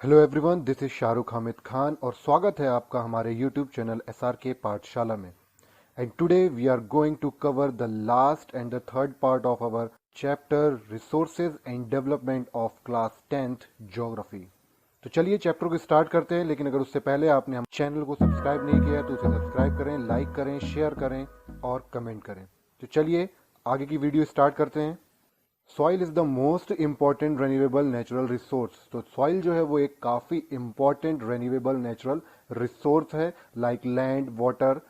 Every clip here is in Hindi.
Hello everyone, this is Shahrukh Hamid Khan और स्वागत है आपका हमारे यूट्यूब चैनल SRK पाठशाला में। And today we are going to cover the last and the third part of our chapter resources and development of class 10th geography. तो चलिए चैप्टर को स्टार्ट करते हैं, लेकिन अगर उससे पहले आपने हम चैनल को सब्सक्राइब नहीं किया है तो उसे सब्सक्राइब करें, लाइक करें, शेयर करें और कमेंट करें। तो चलिए आगे की वीडियो स्टार्ट करते हैं। Soil is the most important renewable natural resource. तो सॉइल जो है वो एक काफी इंपॉर्टेंट रेन्यूएबल नेचुरल रिसोर्स है, like land, water,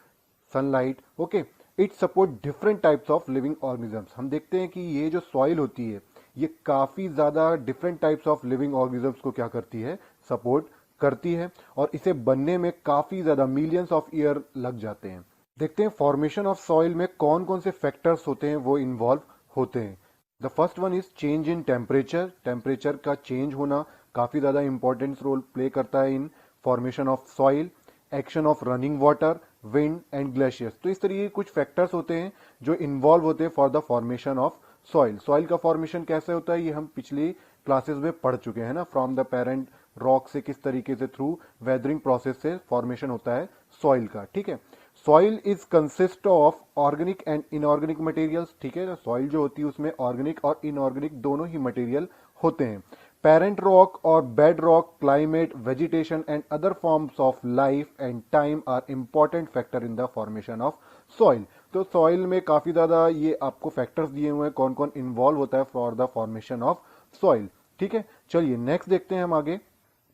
sunlight. Okay, it support different types of living organisms. हम देखते हैं कि ये जो सॉइल होती है ये काफी ज्यादा different types of living organisms को क्या करती है, सपोर्ट करती है, और इसे बनने में काफी ज्यादा मिलियंस ऑफ ईयर लग जाते हैं। देखते हैं फॉर्मेशन ऑफ सॉइल में कौन कौन से फैक्टर्स होते हैं वो इन्वॉल्व होते हैं। The first one is change in temperature. Temperature का चेंज होना काफी ज्यादा इंपॉर्टेंट रोल प्ले करता है in formation of soil. Action of running water, wind and glaciers. तो इस तरीके के कुछ फैक्टर्स होते हैं जो इन्वॉल्व होते हैं for the formation of soil. Soil का फॉर्मेशन कैसे होता है ये हम पिछली क्लासेस में पढ़ चुके हैं ना, फ्रॉम द पेरेंट रॉक से किस तरीके से थ्रू वेदरिंग प्रोसेस से फॉर्मेशन होता है सॉइल का। ठीक है, soil is consist of organic and inorganic materials. ठीक है, सॉइल जो होती है उसमें ऑर्गेनिक और इनऑर्गेनिक दोनों ही मटेरियल होते हैं। पेरेंट रॉक और bed rock, climate, vegetation and other forms of life and time are important factor in the formation of soil. तो सॉइल में काफी ज्यादा ये आपको फैक्टर्स दिए हुए हैं कौन कौन इन्वॉल्व होता है for the formation of soil. ठीक है, चलिए नेक्स्ट देखते हैं हम आगे।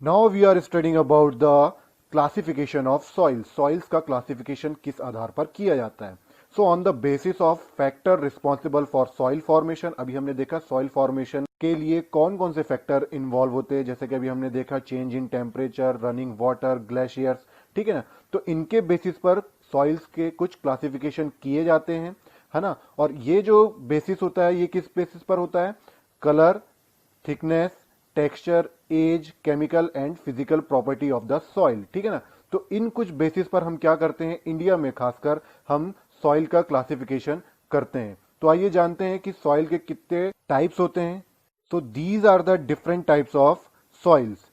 Now we are studying about the classification of soil. Soils का क्लासिफिकेशन किस आधार पर किया जाता है। So on the basis of factor responsible for soil formation. अभी हमने देखा सॉइल फॉर्मेशन के लिए कौन कौन से फैक्टर इन्वॉल्व होते हैं, जैसे कि अभी हमने देखा change in temperature, running water, glaciers. ठीक है ना, तो इनके बेसिस पर सॉइल्स के कुछ क्लासिफिकेशन किए जाते हैं, है ना। और ये जो बेसिस होता है ये किस बेसिस पर होता है, colour, thickness, texture, age, chemical and physical property of the soil. ठीक है ना, तो इन कुछ बेसिस पर हम क्या करते हैं, इंडिया में खासकर हम सॉइल का क्लासिफिकेशन करते हैं। तो आइए जानते हैं कि सॉइल के कितने टाइप्स होते हैं। So these are the different types of soils: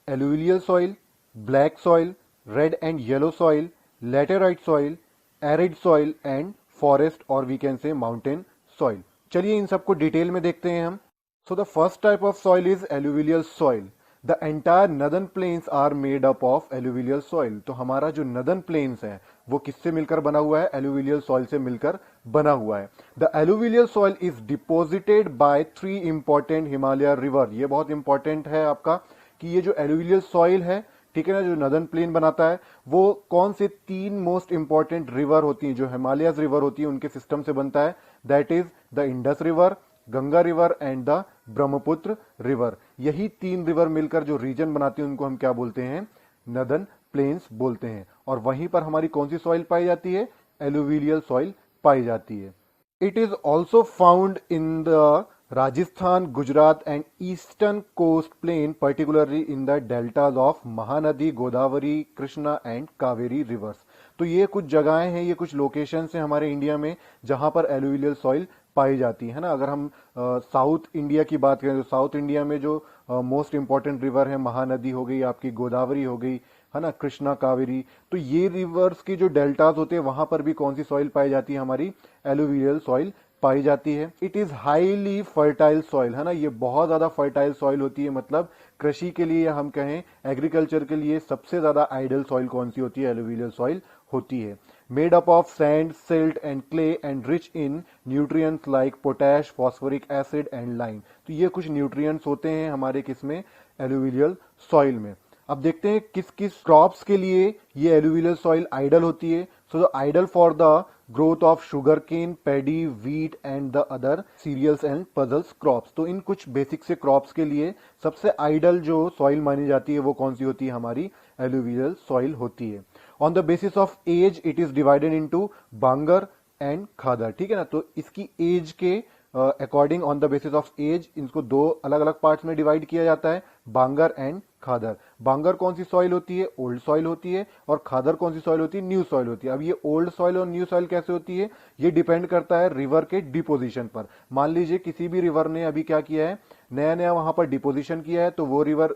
alluvial soil, black soil, red and yellow soil, laterite soil, arid soil and forest और we can say mountain soil. चलिए इन सबको डिटेल में देखते हैं हम। So the first type of soil is alluvial soil. The entire northern plains are made up of alluvial soil. तो हमारा जो northern plains है वो किससे मिलकर बना हुआ है, alluvial soil से मिलकर बना हुआ है। The alluvial soil is deposited by 3 important Himalaya river. ये बहुत इंपॉर्टेंट है आपका कि ये जो alluvial soil है, ठीक है ना, जो नदर्न प्लेन बनाता है वो कौन से 3 मोस्ट इंपॉर्टेंट रिवर होती हैं, जो हिमालयस रिवर होती है उनके सिस्टम से बनता है। That is the Indus river, Ganga river and the Brahmaputra river. यही 3 रिवर मिलकर जो रीजन बनाती हैं उनको हम क्या बोलते हैं, नदर्न प्लेन्स बोलते हैं। और वहीं पर हमारी कौन सी सॉइल पाई जाती है, एलुवियल सॉइल पाई जाती है। It is also found in the Rajasthan, Gujarat and eastern coast plain, particularly in the deltas of Mahanadi, Godavari, Krishna and Kaveri rivers. तो ये कुछ जगहें हैं, ये कुछ लोकेशन हैं हमारे इंडिया में जहां पर एलुवियल सॉइल पाई जाती है ना। अगर हम साउथ इंडिया की बात करें तो साउथ इंडिया में जो मोस्ट इंपॉर्टेंट रिवर है, महानदी हो गई आपकी, गोदावरी हो गई, है ना, कृष्णा, कावेरी। तो ये रिवर्स की जो डेल्टाज होते हैं वहां पर भी कौन सी सॉइल पाई जाती है, हमारी एलुवियल सॉइल पाई जाती है। It is highly fertile soil, है ना, ये बहुत ज्यादा फर्टाइल सॉइल होती है। मतलब कृषि के लिए हम कहें एग्रीकल्चर के लिए सबसे ज्यादा आइडियल सॉइल कौन सी होती है, एलुवियल सॉइल होती है। Made up of sand, silt and clay and rich in nutrients like potash, phosphoric acid and lime. तो ये कुछ न्यूट्रिएंट्स होते हैं हमारे किसमें, एलुवियल सॉइल में। अब देखते हैं किस किस क्रॉप्स के लिए ये एलुवियल सॉइल आइडल होती है। So ideal for the growth of sugar cane, paddy, wheat and the other cereals and pulses crops. तो इन कुछ बेसिक से क्रॉप्स के लिए सबसे आइडल जो सॉइल मानी जाती है वो कौन सी होती है, हमारी एलुवियल सॉइल होती है। On the basis of age it is divided into Bangar and khadar. ठीक है ना, तो इसकी एज के according, on the basis of age, इनको 2 अलग अलग पार्ट्स में डिवाइड किया जाता है, बांगर एंड खादर। बांगर कौन सी सॉइल होती है? ओल्ड सॉइल होती है। और खादर कौन सी सॉइल होती है? न्यू सॉइल होती है। अब ये ओल्ड सॉइल और न्यू सॉइल कैसे होती है? ये डिपेंड करता है रिवर के डिपोजिशन पर। मान लीजिए किसी भी रिवर ने अभी क्या किया है, नया नया वहां पर डिपोजिशन किया है, तो वो रिवर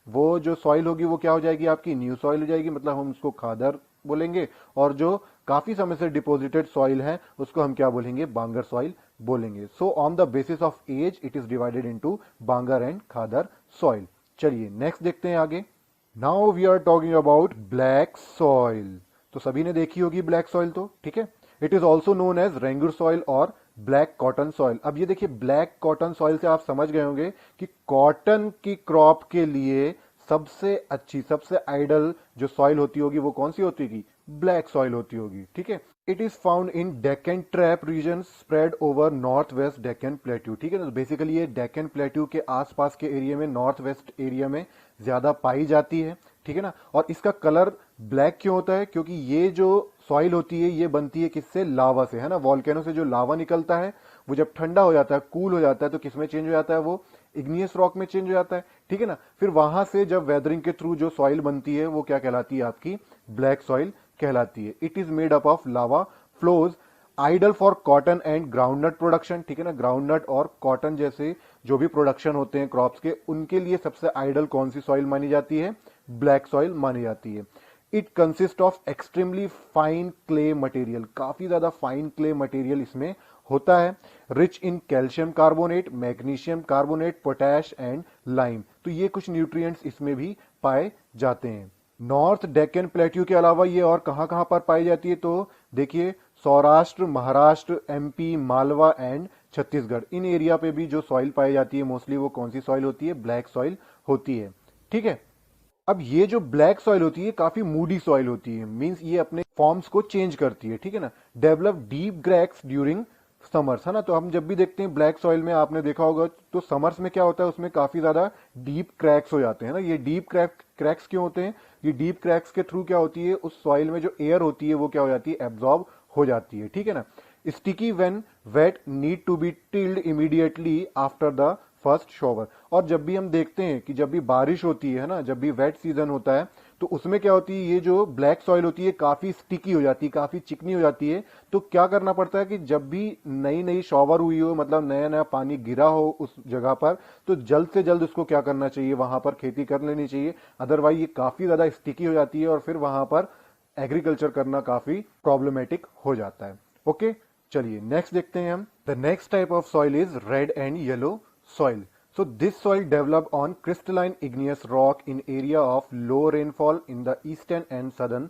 वो जो सॉइल होगी वो क्या हो जाएगी? आपकी न्यू सॉइल हो जाएगी, मतलब हम उसको खादर बोलेंगे। और जो काफी समय से डिपोजिटेड सॉइल है उसको हम क्या बोलेंगे? बांगर सॉइल बोलेंगे। So on the basis of age it is divided into Bangar and khadar soil. चलिए नेक्स्ट देखते हैं आगे। Now we are talking about black soil. तो सभी ने देखी होगी ब्लैक सॉइल, तो ठीक है। It is also known as regur soil और ब्लैक कॉटन सॉइल। अब ये देखिए, ब्लैक कॉटन सॉइल से आप समझ गए होंगे कि कॉटन की क्रॉप के लिए सबसे अच्छी, सबसे आइडल जो सॉइल होती होगी वो कौन सी होती होगी? ब्लैक सॉइल होती होगी, ठीक है। It is found in Deccan trap region spread over north west Deccan plateau, ठीक है ना। बेसिकली ये डेक्कन प्लेट्यू के आसपास के एरिया में, नॉर्थ वेस्ट एरिया में ज्यादा पाई जाती है, ठीक है ना। और इसका कलर ब्लैक क्यों होता है? क्योंकि ये जो सॉइल होती है ये बनती है किससे? लावा से, है ना। वॉल्केनो से जो लावा निकलता है वो जब ठंडा हो जाता है, कूल हो जाता है, तो किसमें चेंज हो जाता है? वो इग्नियस रॉक में चेंज हो जाता है, ठीक है ना। फिर वहां से जब वेदरिंग के थ्रू जो सॉइल बनती है वो क्या कहलाती है? आपकी ब्लैक सॉइल कहलाती है। It is made up of lava flows, ideal for cotton and groundnut production, ठीक है ना। ग्राउंडनट और कॉटन जैसे जो भी प्रोडक्शन होते हैं क्रॉप्स के, उनके लिए सबसे आइडल कौन सी सॉइल मानी जाती है? ब्लैक सॉइल मानी जाती है। It consist of extremely fine clay material, काफी ज्यादा फाइन क्ले मटेरियल इसमें होता है। Rich in calcium carbonate, magnesium carbonate, potash and lime, तो ये कुछ न्यूट्रिएंट्स इसमें भी पाए जाते हैं। नॉर्थ डेक्कन प्लेट्यू के अलावा ये और कहां कहां पर पाई जाती है? तो देखिए, Saurashtra, Maharashtra, MP, Malwa and Chhattisgarh, in area पे भी जो सॉइल पाई जाती है मोस्टली वो कौन सी सॉइल होती है? ब्लैक सॉइल होती है, ठीक है। अब ये जो ब्लैक सॉइल होती है काफी मूडी सॉइल होती है, मींस ये अपने फॉर्म्स को चेंज करती है, ठीक है ना। Develop deep cracks during summers, है ना। तो हम जब भी देखते हैं ब्लैक सॉइल में, आपने देखा होगा तो समर्स में क्या होता है? उसमें काफी ज्यादा डीप क्रैक्स हो जाते हैं ना। ये डीप क्रैक्स क्यों होते हैं? ये डीप क्रैक्स के थ्रू क्या होती है? उस सॉइल में जो एयर होती है वो क्या हो जाती है? एब्जॉर्ब हो जाती है, ठीक है ना। Sticky when wet, need to be tilled immediately after the first shower. और जब भी हम देखते हैं कि जब भी बारिश होती है ना, जब भी वेट सीजन होता है, तो उसमें क्या होती है? ये जो ब्लैक सॉइल होती है काफी स्टिकी हो जाती है, काफी चिकनी हो जाती है। तो क्या करना पड़ता है कि जब भी नई नई शॉवर हुई हो, मतलब नया नया पानी गिरा हो उस जगह पर, तो जल्द से जल्द उसको क्या करना चाहिए? वहां पर खेती कर लेनी चाहिए। अदरवाइज ये काफी ज्यादा स्टिकी हो जाती है और फिर वहां पर एग्रीकल्चर करना काफी प्रॉब्लमेटिक हो जाता है। ओके, चलिए नेक्स्ट देखते हैं हम। The next type of soil is red and yellow soil. So this soil developed on crystalline igneous rock in area of low rainfall in the eastern and southern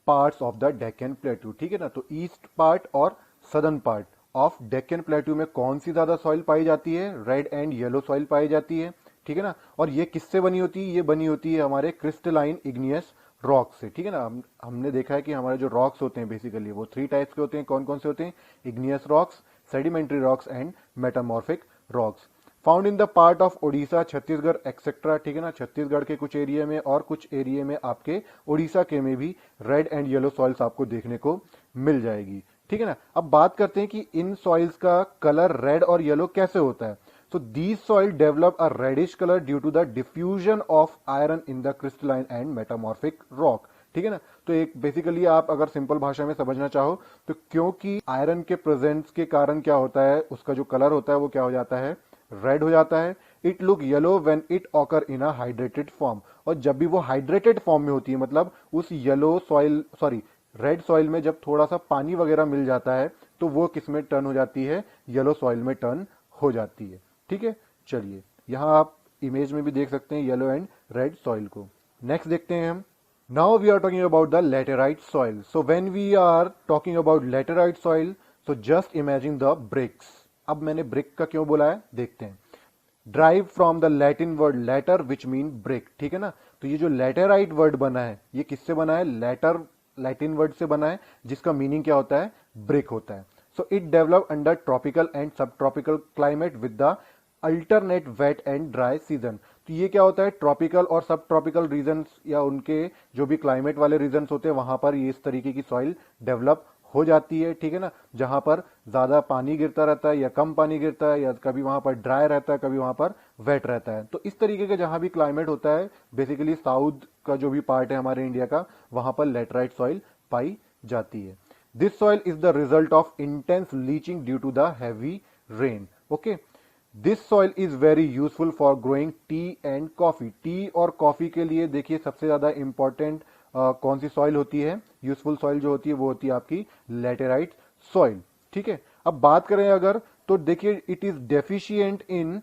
parts of the Deccan Plateau, ठीक है ना। तो ईस्ट पार्ट और southern part of Deccan plateau में कौन सी ज्यादा सॉइल पाई जाती है? रेड एंड येलो सॉइल पाई जाती है, ठीक है ना। और ये किससे बनी होती है? ये बनी होती है हमारे क्रिस्टलाइन इग्नियस रॉक से, ठीक है ना। हमने देखा है कि हमारे जो रॉक्स होते हैं बेसिकली वो थ्री टाइप्स के होते हैं। कौन कौन से होते हैं? Igneous rocks, sedimentary rocks and metamorphic rocks. Found in the part of Odisha, Chhattisgarh etcetera, ठीक है ना। छत्तीसगढ़ के कुछ एरिया में और कुछ एरिया में आपके ओडिशा के में भी रेड एंड येलो सॉइल्स आपको देखने को मिल जाएगी, ठीक है ना। अब बात करते हैं कि इन सॉइल्स का कलर रेड और येलो कैसे होता है। So these soil develop a reddish colour due to the diffusion of iron in the crystalline and metamorphic rock, ठीक है ना। तो एक बेसिकली आप अगर सिंपल भाषा में समझना चाहो तो क्योंकि आयरन के प्रेजेंस के कारण क्या होता है? उसका जो कलर होता है वो क्या हो जाता है? रेड हो जाता है। It look yellow when it occur in a hydrated form, और जब भी वो हाइड्रेटेड फॉर्म में होती है, मतलब उस येलो सॉइल रेड सॉइल में जब थोड़ा सा पानी वगैरह मिल जाता है तो वो किस में टर्न हो जाती है? येलो सॉइल में टर्न हो जाती है, ठीक है। चलिए यहां आप इमेज में भी देख सकते हैं येलो एंड रेड सॉइल को। नेक्स्ट देखते हैं हम। Now we are talking about the laterite soil. So when we are talking about laterite soil, so just imagine the bricks. अब मैंने ब्रिक का क्यों बोला है देखते हैं। Derive from the Latin word later which mean brick, ठीक है ना। तो ये जो लैटेराइट वर्ड बना है ये किससे बना है? लैटिन वर्ड से बना है जिसका मीनिंग क्या होता है? ब्रिक होता है। So it develop under tropical and sub tropical climate with the alternate wet and dry season. तो ये क्या होता है? ट्रॉपिकल और सब ट्रॉपिकल रीजन या उनके जो भी क्लाइमेट वाले रीजन होते हैं वहां पर ये इस तरीके की सॉइल डेवलप हो जाती है, ठीक है ना। जहां पर ज्यादा पानी गिरता रहता है या कम पानी गिरता है, या कभी वहां पर ड्राई रहता है, कभी वहां पर वेट रहता है। तो इस तरीके का जहां भी क्लाइमेट होता है, बेसिकली साउथ का जो भी पार्ट है हमारे इंडिया का, वहां पर लेटराइट सॉइल पाई जाती है। This soil is the result of intense leaching due to the heavy rain. Okay, this soil is very useful for growing tea and coffee. Tea और कॉफी के लिए देखिए सबसे ज्यादा इंपॉर्टेंट कौन सी सॉइल होती है, यूजफुल सॉइल जो होती है वो होती है आपकी लेटेराइट सॉइल। ठीक है, अब बात करें अगर, तो देखिए it is deficient in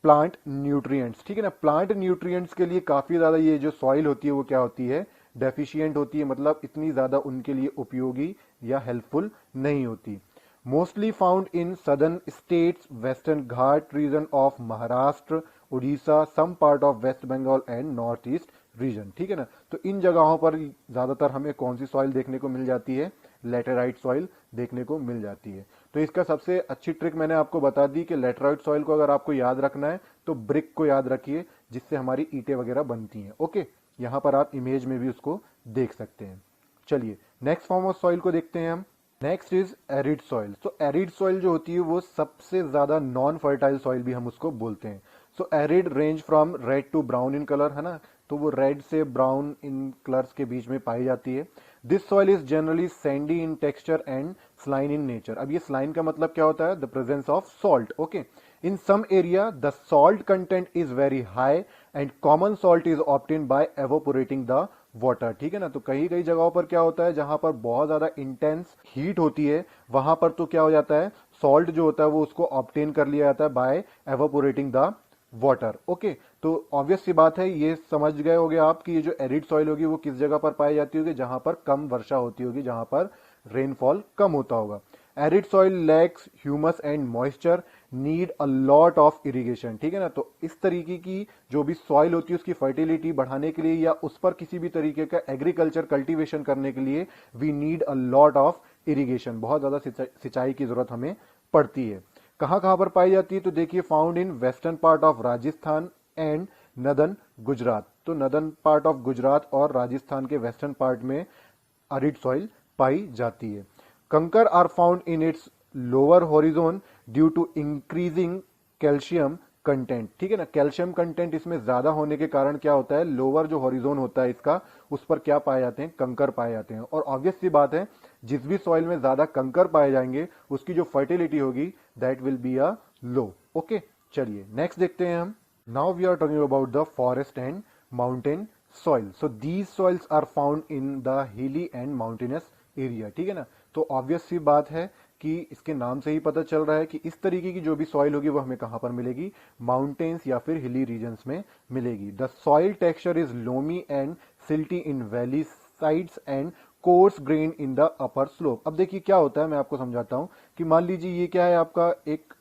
plant nutrients. ठीक है ना, प्लांट न्यूट्रिएंट्स के लिए काफी ज्यादा ये जो सॉइल होती है वो क्या होती है, डेफिशिएंट होती है, मतलब इतनी ज्यादा उनके लिए उपयोगी या हेल्पफुल नहीं होती। Mostly found in southern states, Western Ghat region of Maharashtra, Orissa, some part of West Bengal and north east region. ठीक है ना, तो इन जगहों पर ज्यादातर हमें कौन सी सॉइल देखने को मिल जाती है, लेटेराइट सॉइल देखने को मिल जाती है। तो इसका सबसे अच्छी ट्रिक मैंने आपको बता दी कि लेटेराइट सॉइल को अगर आपको याद रखना है तो ब्रिक को याद रखिए, जिससे हमारी ईंटें वगैरह बनती हैं। ओके, यहां पर आप इमेज में भी उसको देख सकते हैं। चलिए नेक्स्ट फॉर्म ऑफ सॉइल को देखते हैं हम। Next is arid soil. तो एरिड सॉइल जो होती है वो सबसे ज्यादा नॉन फर्टाइल सॉइल भी हम उसको बोलते हैं। So arid range from red to brown in colour, है ना, तो वो रेड से ब्राउन इन कलर्स के बीच में पाई जाती है। This soil is generally sandy in texture and saline in nature. अब ये स्लाइन का मतलब क्या होता है, the presence of salt. Okay, in some area the salt content is very high and common salt is obtained by evaporating the water. ठीक है ना, तो कई कई जगहों पर क्या होता है, जहां पर बहुत ज्यादा इंटेंस हीट होती है वहां पर तो क्या हो जाता है, सॉल्ट जो होता है वो उसको ऑब्टेन कर लिया जाता है bye evaporating the water. Okay, तो ऑब्वियस सी बात है, ये समझ गए होगे आप कि ये जो एरिड सॉइल होगी वो किस जगह पर पाई जाती होगी, जहां पर कम वर्षा होती होगी, जहां पर रेनफॉल कम होता होगा। Arid soil lakhs humus and moisture, need a lot of irrigation. ठीक है ना, तो इस तरीके की जो भी सॉइल होती है उसकी फर्टिलिटी बढ़ाने के लिए या उस पर किसी भी तरीके का एग्रीकल्चर कल्टीवेशन करने के लिए we need a lot of irrigation, बहुत ज्यादा सिंचाई की जरूरत हमें पड़ती है। कहां कहां पर पाई जाती है, तो देखिए found in western part of Rajasthan and northern Gujarat. तो नदर्न पार्ट ऑफ गुजरात और राजस्थान के वेस्टर्न पार्ट में एरिड सॉइल पाई जाती है। Kankar are found in its lower horizon due to increasing calcium content. ठीक है ना, कैल्शियम कंटेंट इसमें ज्यादा होने के कारण क्या होता है, लोअर जो हॉरिजोन होता है इसका, उस पर क्या पाए जाते हैं, कंकर पाए जाते हैं। और ऑब्वियस सी बात है, जिस भी सॉइल में ज्यादा कंकर पाए जाएंगे उसकी जो फर्टिलिटी होगी that will be a low. Okay, चलिए नेक्स्ट देखते हैं हम। Now we are talking about the forest and mountain soil. So these soils are found in the hilly and mountainous area. ठीक है ना, तो ऑब्वियस सी बात है कि इसके नाम से ही पता चल रहा है कि इस तरीके की जो भी सॉइल होगी वो हमें कहां पर मिलेगी, माउंटेन्स या फिर हिली रीजन्स में मिलेगी। The soil texture is loamy and silty in valley sides and coarse grain in the upper slope. अब देखिए क्या होता है, मैं आपको समझाता हूं कि मान लीजिए ये क्या है, आपका एक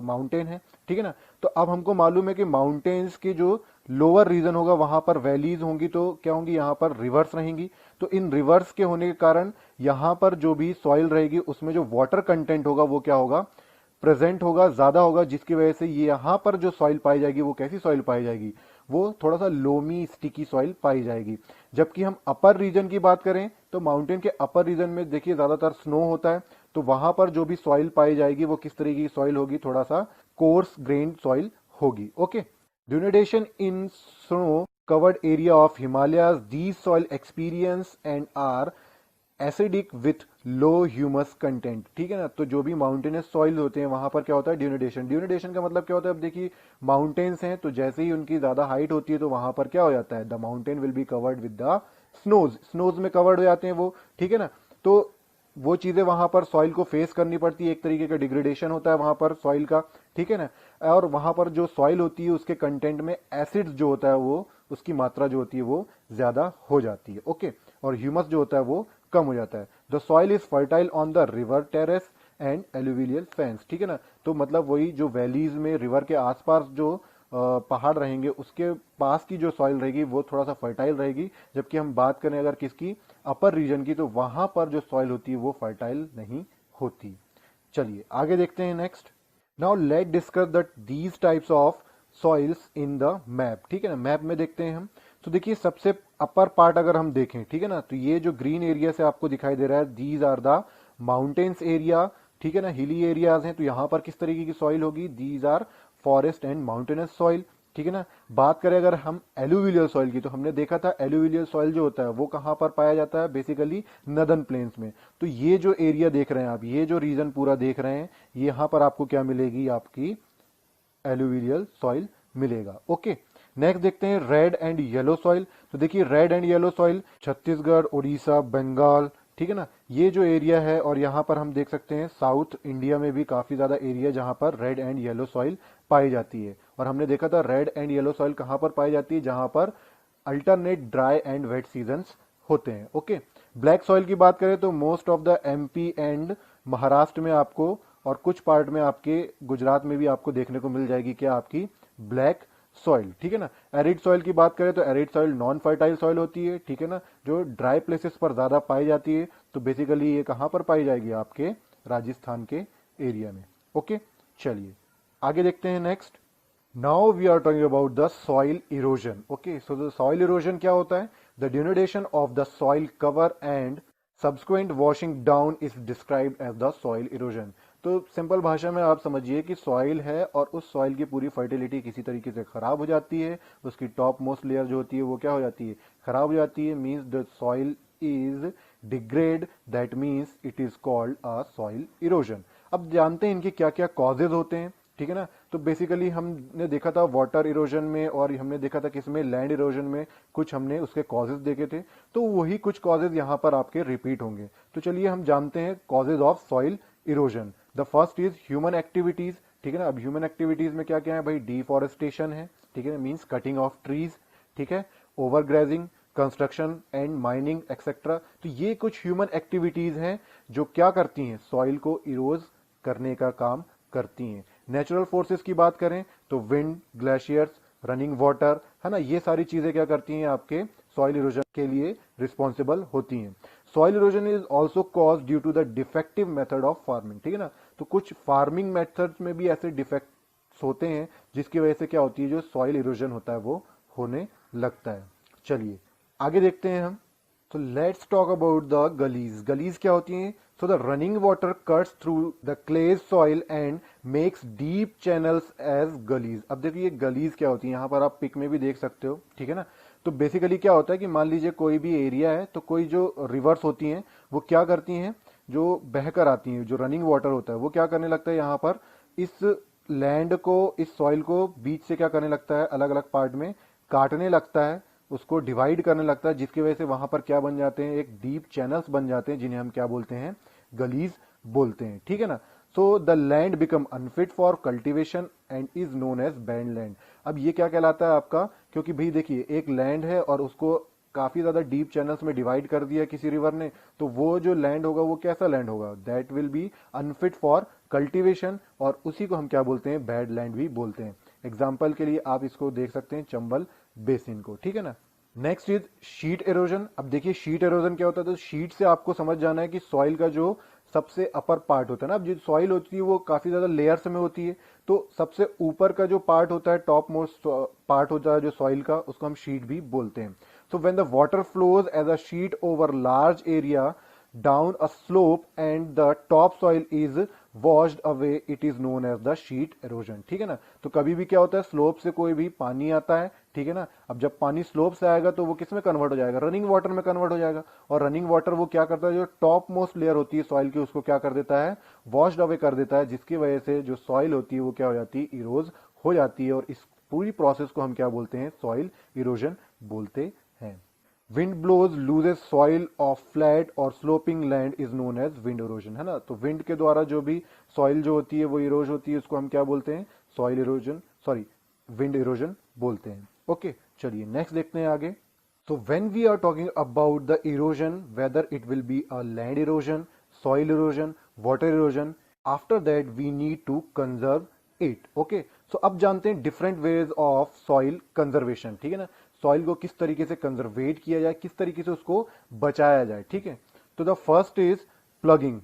माउंटेन है। ठीक है ना, तो अब हमको मालूम है कि माउंटेन्स के जो लोअर रीजन होगा वहां पर वैलीज होंगी, तो क्या होंगी, यहां पर रिवर्स रहेंगी। तो इन रिवर्स के होने के कारण यहां पर जो भी सॉइल रहेगी उसमें जो वाटर कंटेंट होगा वो क्या होगा, प्रेजेंट होगा, ज्यादा होगा, जिसकी वजह से ये यहां पर जो सॉइल पाई जाएगी वो कैसी सॉइल पाई जाएगी, वो थोड़ा सा लोमी स्टिकी सॉइल पाई जाएगी। जबकि हम अपर रीजन की बात करें तो माउंटेन के अपर रीजन में देखिए ज्यादातर स्नो होता है, तो वहां पर जो भी सॉइल पाई जाएगी वो किस तरीके की सॉइल होगी, थोड़ा सा कोर्स ग्रेन्ड सॉइल होगी। Okay, denudation in snow covered area of Himalayas, these soil experience and are acidic with low humus content. ठीक है ना, तो जो भी माउंटेनस सॉइल होते हैं वहां पर क्या होता है, ड्यूनेडेशन। ड्यूनेडेशन का मतलब क्या होता है, अब देखिए माउंटेन्स हैं तो जैसे ही उनकी ज्यादा हाइट होती है तो वहां पर क्या हो जाता है, the mountain will be covered with the snows, snows में कवर्ड हो जाते हैं वो। ठीक है ना, तो वो चीजें वहां पर सॉइल को फेस करनी पड़ती है, एक तरीके का डिग्रेडेशन होता है वहां पर सॉइल का। ठीक है ना, और वहां पर जो सॉइल होती है उसके कंटेंट में एसिड्स जो होता है वो, उसकी मात्रा जो होती है वो ज्यादा हो जाती है। ओके, और ह्यूमस जो होता है वो कम हो जाता है। The soil is fertile on the river terrace and alluvial fence. ठीक है ना, तो मतलब वही जो वैलीज में रिवर के आसपास जो पहाड़ रहेंगे उसके पास की जो सॉइल रहेगी वो थोड़ा सा फर्टाइल रहेगी। जबकि हम बात करें अगर किसकी, अपर रीजन की, तो वहां पर जो सॉइल होती है वो फर्टाइल नहीं होती। चलिए आगे देखते हैं next. Now let discuss that these types of soils in the map. ठीक है ना, मैप में देखते हैं हम। तो देखिए सबसे अपर पार्ट अगर हम देखें, ठीक है ना, तो ये जो ग्रीन एरिया से आपको दिखाई दे रहा है, these are the mountains area. ठीक है ना, हिली एरियाज हैं, तो यहां पर किस तरीके की सॉइल होगी, these are forest and mountainous soil, ठीक है ना। बात करें अगर हम एलुवियल सॉइल की, तो हमने देखा था एलुवियल सॉइल जो होता है वो कहाँ पर पाया जाता है, बेसिकली नदर्न प्लेन्स में। तो ये जो एरिया देख रहे हैं आप, ये जो रीजन पूरा देख रहे हैं, यहाँ पर आपको क्या मिलेगी, आपकी एलुवियल सॉइल मिलेगा। ओके, नेक्स्ट देखते हैं रेड एंड येलो सॉइल। तो देखिए red and yellow soil Chhattisgarh, Orissa, Bengal, ठीक है ना, ये जो एरिया है। और यहाँ पर हम देख सकते हैं साउथ इंडिया में भी काफी ज्यादा एरिया जहां पर रेड एंड येलो सॉइल पाई जाती है। और हमने देखा था रेड एंड येलो सॉइल कहां पर पाई जाती है, जहां पर alternate dry and wet seasons होते हैं। ओके, ब्लैक सॉइल की बात करें तो most of the MP and Maharashtra में आपको, और कुछ पार्ट में आपके गुजरात में भी आपको देखने को मिल जाएगी क्या, आपकी ब्लैक सॉइल, ठीक है ना। एरिड सॉइल की बात करें तो arid soil non fertile soil होती है, ठीक है ना, जो ड्राई प्लेसेस पर ज्यादा पाई जाती है। तो बेसिकली ये कहां पर पाई जाएगी, आपके राजस्थान के एरिया में। ओके, चलिए आगे देखते हैं next. Now we are talking about the soil erosion. Okay, so the soil erosion क्या होता है, the denudation of the soil cover and subsequent washing down is described as the soil erosion. तो सिंपल भाषा में आप समझिए कि सॉइल है और उस सॉइल की पूरी फर्टिलिटी किसी तरीके से खराब हो जाती है, उसकी टॉप मोस्ट लेयर जो होती है वो क्या हो जाती है, खराब हो जाती है। Means the soil is degrade, that means it is called a soil erosion. अब जानते हैं इनके क्या क्या कॉजेज होते हैं, ठीक है ना। तो बेसिकली हमने देखा था वाटर इरोजन में, और हमने देखा था किसमें, लैंड इरोजन में, कुछ हमने उसके कॉजेज देखे थे। तो वही कुछ कॉजेज यहां पर आपके रिपीट होंगे। तो चलिए हम जानते हैं causes of soil erosion. The first is human activities, ठीक है ना। अब ह्यूमन एक्टिविटीज में क्या क्या है भाई, डिफॉरेस्टेशन है, ठीक है ना, मींस कटिंग ऑफ ट्रीज, ठीक है, overgrazing, construction and mining etcetera. तो ये कुछ ह्यूमन एक्टिविटीज हैं जो क्या करती हैं, सॉइल को इरोज करने का काम करती हैं। नेचुरल फोर्सेस की बात करें तो विंड, ग्लेशियर्स, रनिंग वाटर, है ना, ये सारी चीजें क्या करती हैं, आपके सॉइल इरोजन के लिए रिस्पॉन्सिबल होती हैं। Soil erosion is also cause due to the defective method of farming, ठीक है ना। तो कुछ फार्मिंग मेथड्स में भी ऐसे डिफेक्ट्स होते हैं जिसकी वजह से क्या होती है, जो सॉइल इरोजन होता है वो होने लगता है। चलिए आगे देखते हैं हम। तो let's talk about the gullies. Gullies क्या होती हैं, so the running water cuts through the clayey soil and makes deep channels as gullies. अब देखिए गलीज क्या होती है, यहां पर आप पिक में भी देख सकते हो, ठीक है ना। तो बेसिकली क्या होता है कि मान लीजिए कोई भी एरिया है, तो कोई जो रिवर्स होती हैं वो क्या करती हैं, जो बहकर आती हैं, जो रनिंग वाटर होता है वो क्या करने लगता है, यहाँ पर इस लैंड को, इस सॉइल को बीच से क्या करने लगता है, अलग अलग पार्ट में काटने लगता है, उसको डिवाइड करने लगता है, जिसकी वजह से वहां पर क्या बन जाते हैं, एक डीप चैनल्स बन जाते हैं, जिन्हें हम क्या बोलते हैं, गलीज बोलते हैं, ठीक है ना। So the land become unfit for cultivation and is known as band land. अब ये क्या कहलाता है आपका, क्योंकि भाई देखिए एक लैंड है और उसको काफी ज्यादा डीप चैनल्स में डिवाइड कर दिया किसी रिवर ने, तो वो जो लैंड होगा वो कैसा लैंड होगा, that will B unfit for cultivation, और उसी को हम क्या बोलते हैं, बैड लैंड भी बोलते हैं। एग्जाम्पल के लिए आप इसको देख सकते हैं चंबल बेसिन को, ठीक है ना। Next is sheet halogen. अब देखिए शीट एरोजन क्या होता है, तो शीट से आपको समझ जाना है कि सॉइल का जो सबसे अपर पार्ट होता है ना, अब जो सॉइल होती है वो काफी ज्यादा लेयर्स में होती है, तो सबसे ऊपर का जो पार्ट होता है, टॉप मोस्ट पार्ट होता है जो सॉइल का, उसको हम शीट भी बोलते हैं। So when the water flows as a sheet over large area down a slope and the top soil is washed away, it is known as the sheet erosion, ठीक है ना। तो कभी भी क्या होता है, स्लोप से कोई भी पानी आता है, ठीक है ना। अब जब पानी स्लोप से आएगा तो वो किस में कन्वर्ट हो जाएगा, रनिंग वाटर में कन्वर्ट हो जाएगा, और रनिंग वाटर वो क्या करता है, जो टॉप मोस्ट लेयर होती है सॉइल की, उसको क्या कर देता है, वॉश्ड अवे कर देता है, जिसकी वजह से जो सॉइल होती है वो क्या हो जाती है, इरोज हो जाती है। और इस पूरी प्रोसेस को हम क्या बोलते हैं, सॉइल इरोजन बोलते हैं। Wind blows looses soil off flat और sloping land is known as wind erosion, है ना। तो विंड के द्वारा जो भी सॉइल जो होती है वो इरोज होती है, उसको हम क्या बोलते हैं, soil erosion, sorry wind erosion बोलते हैं। ओके, चलिए नेक्स्ट देखते हैं आगे। So when we are talking about the erosion, whether it will be a land erosion, soil erosion, water erosion, after that we need to conserve it. Okay, so अब जानते हैं different ways of soil conservation, ठीक है ना। सॉइल को किस तरीके से कंजर्वेट किया जाए, किस तरीके से उसको बचाया जाए, ठीक है। तो the first is plugging.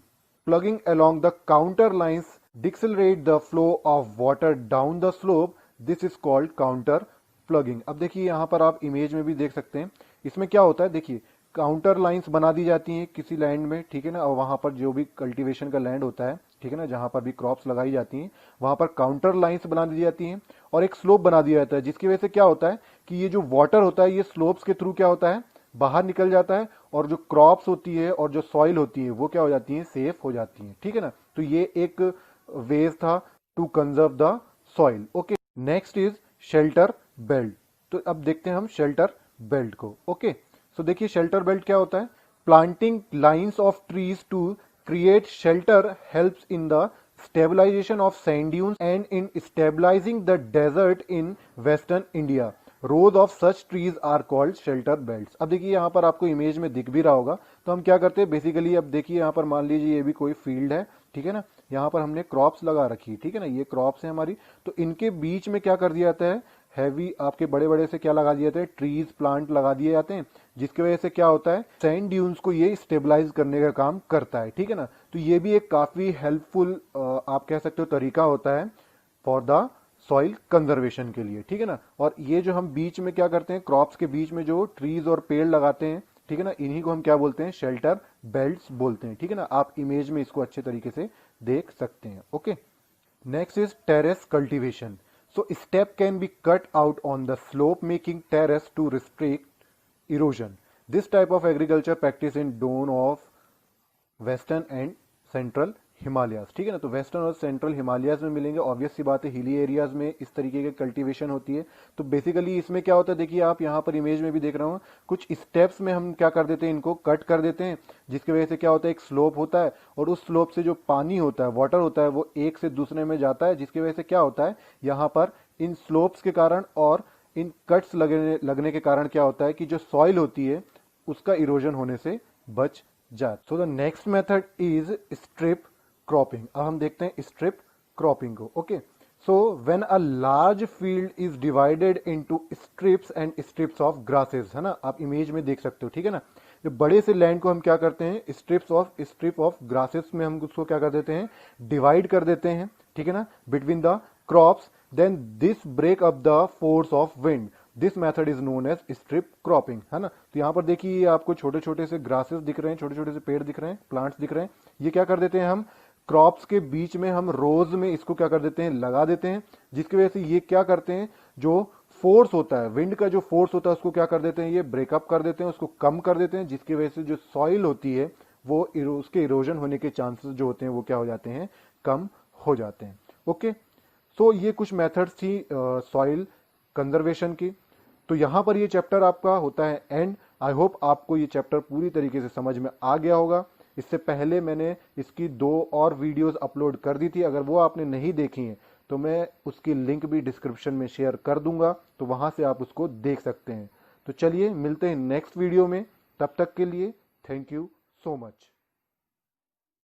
Plugging along the counter lines decelerate the flow of water down the slope. This is called counter plugging. अब देखिए यहां पर आप इमेज में भी देख सकते हैं, इसमें क्या होता है, देखिए काउंटर लाइंस बना दी जाती हैं किसी लैंड में, ठीक है ना, और वहां पर जो भी कल्टीवेशन का लैंड होता है, ठीक है ना, जहां पर भी क्रॉप्स लगाई जाती हैं वहां पर काउंटर लाइंस बना दी जाती हैं और एक स्लोप बना दिया जाता है, जिसकी वजह से क्या होता है कि ये जो वाटर होता है ये स्लोप्स के थ्रू क्या होता है बाहर निकल जाता है और जो क्रॉप्स होती है और जो सॉइल होती है वो क्या हो जाती है सेफ हो जाती है। ठीक है ना, तो ये एक वेज था to conserve the soil. Okay, next is shelter belt. तो अब देखते हैं हम शेल्टर बेल्ट को। ओके, सो देखिए शेल्टर बेल्ट क्या होता है। Planting lines of trees to create shelter helps in the stabilization of sand dunes and in stabilizing the desert in western India. Rows of such trees are called shelter belts. अब देखिए यहाँ पर आपको इमेज में दिख भी रहा होगा, तो हम क्या करते हैं बेसिकली, अब देखिए यहाँ पर मान लीजिए ये भी कोई फील्ड है, ठीक है ना, यहाँ पर हमने क्रॉप्स लगा रखी है, ठीक है ना, ये क्रॉप्स है हमारी, तो इनके बीच में क्या कर दिया जाता है, हैवी आपके बड़े बड़े से क्या लगा दिए जाते हैं, ट्रीज प्लांट लगा दिए जाते हैं, जिसकी वजह से क्या होता है सैंड ड्यून्स को ये स्टेबलाइज करने का काम करता है। ठीक है ना, तो ये भी एक काफी हेल्पफुल आप कह सकते हो तरीका होता है फॉर द सॉइल कंजर्वेशन के लिए। ठीक है ना, और ये जो हम बीच में क्या करते हैं, क्रॉप्स के बीच में जो ट्रीज और पेड़ लगाते हैं, ठीक है ना, इन्हीं को हम क्या बोलते हैं, शेल्टर बेल्ट्स बोलते हैं। ठीक है ना, आप इमेज में इसको अच्छे तरीके से देख सकते हैं। Okay, next is terrace cultivation. So step can be cut out on the slope making terrace to restrict erosion. This type of agriculture practice in zone of western and central Himalayas. ठीक है ना, तो वेस्टर्न और सेंट्रल हिमालयाज में मिलेंगे, ऑब्वियस सी बात है हिली एरियाज में इस तरीके की कल्टीवेशन होती है। तो बेसिकली इसमें क्या होता है, देखिए आप यहाँ पर इमेज में भी देख रहा हूँ, कुछ स्टेप्स में हम क्या कर देते हैं, इनको कट कर देते हैं, जिसकी वजह से क्या होता है एक स्लोप होता है और उस स्लोप से जो पानी होता है, वाटर होता है, वो एक से दूसरे में जाता है, जिसकी वजह से क्या होता है यहाँ पर इन स्लोप्स के कारण और इन कट्स लगने के कारण क्या होता है कि जो सॉइल होती है उसका इरोजन होने से बच जाए। So the next method is strip cropping. अब हम देखते हैं स्ट्रिप क्रॉपिंग को। Okay, so when a large field is divided into strips and strips of grasses, है ना, आप इमेज में देख सकते हो। ठीक है ना, जो बड़े से लैंड को हम क्या करते हैं, स्ट्रिप ऑफ ग्रासेस में हम उसको क्या कर देते हैं, डिवाइड कर देते हैं। ठीक है ना, between the crops, then this break up the force of wind. This method is known as strip cropping, है ना। तो यहाँ पर देखिए आपको छोटे छोटे से ग्रासेस दिख रहे हैं, छोटे छोटे से पेड़ दिख रहे हैं, प्लांट्स दिख रहे हैं, ये क्या कर देते हैं हम क्रॉप्स के बीच में हम रोज में इसको क्या कर देते हैं, लगा देते हैं, जिसकी वजह से ये क्या करते हैं, जो फोर्स होता है विंड का, जो फोर्स होता है उसको क्या कर देते हैं, ये ब्रेकअप कर देते हैं, उसको कम कर देते हैं, जिसकी वजह से जो सॉइल होती है वो उसके इरोजन होने के चांसेस जो होते हैं वो क्या हो जाते हैं, कम हो जाते हैं। ओके, सो ये कुछ मेथड्स थी सॉइल कंजर्वेशन की। तो यहां पर ये चैप्टर आपका होता है एंड। आई होप आपको ये चैप्टर पूरी तरीके से समझ में आ गया होगा। इससे पहले मैंने इसकी 2 और वीडियोस अपलोड कर दी थी, अगर वो आपने नहीं देखी हैं तो मैं उसकी लिंक भी डिस्क्रिप्शन में शेयर कर दूंगा, तो वहां से आप उसको देख सकते हैं। तो चलिए मिलते हैं नेक्स्ट वीडियो में, तब तक के लिए थैंक यू सो मच।